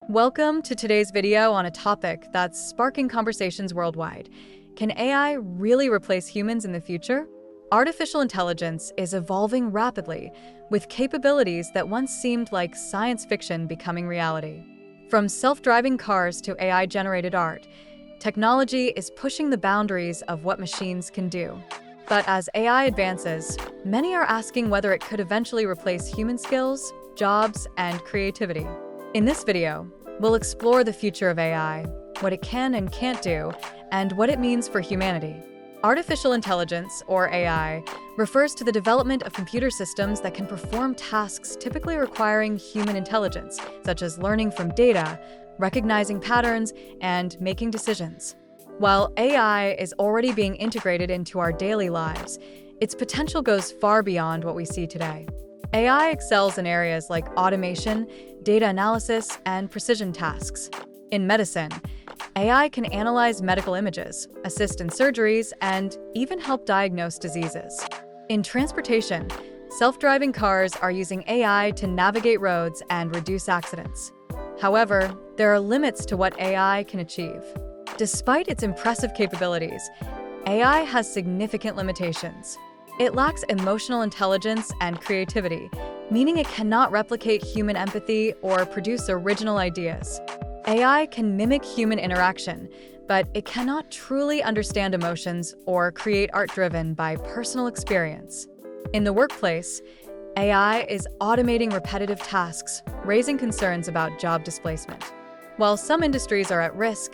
Welcome to today's video on a topic that's sparking conversations worldwide. Can AI really replace humans in the future? Artificial intelligence is evolving rapidly, with capabilities that once seemed like science fiction becoming reality. From self-driving cars to AI-generated art, technology is pushing the boundaries of what machines can do. But as AI advances, many are asking whether it could eventually replace human skills, jobs, and creativity. In this video, we'll explore the future of AI, what it can and can't do, and what it means for humanity. Artificial intelligence, or AI, refers to the development of computer systems that can perform tasks typically requiring human intelligence, such as learning from data, recognizing patterns, and making decisions. While AI is already being integrated into our daily lives, its potential goes far beyond what we see today. AI excels in areas like automation, data analysis, and precision tasks. In medicine, AI can analyze medical images, assist in surgeries, and even help diagnose diseases. In transportation, self-driving cars are using AI to navigate roads and reduce accidents. However, there are limits to what AI can achieve. Despite its impressive capabilities, AI has significant limitations. It lacks emotional intelligence and creativity, meaning it cannot replicate human empathy or produce original ideas. AI can mimic human interaction, but it cannot truly understand emotions or create art driven by personal experience. In the workplace, AI is automating repetitive tasks, raising concerns about job displacement. While some industries are at risk,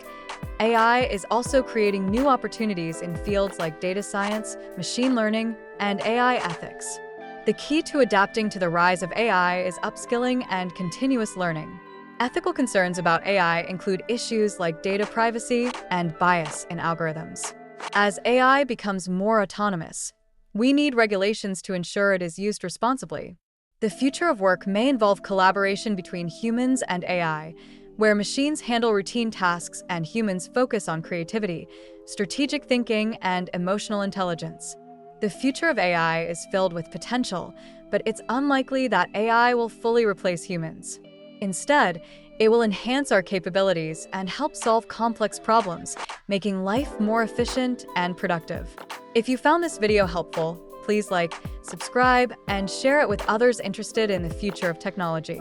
AI is also creating new opportunities in fields like data science, machine learning, and AI ethics. The key to adapting to the rise of AI is upskilling and continuous learning. Ethical concerns about AI include issues like data privacy and bias in algorithms. As AI becomes more autonomous, we need regulations to ensure it is used responsibly. The future of work may involve collaboration between humans and AI, where machines handle routine tasks and humans focus on creativity, strategic thinking, and emotional intelligence. The future of AI is filled with potential, but it's unlikely that AI will fully replace humans. Instead, it will enhance our capabilities and help solve complex problems, making life more efficient and productive. If you found this video helpful, please like, subscribe, and share it with others interested in the future of technology.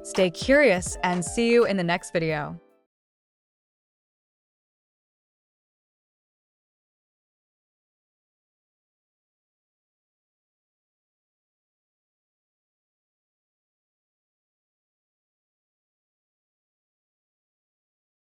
Stay curious and see you in the next video.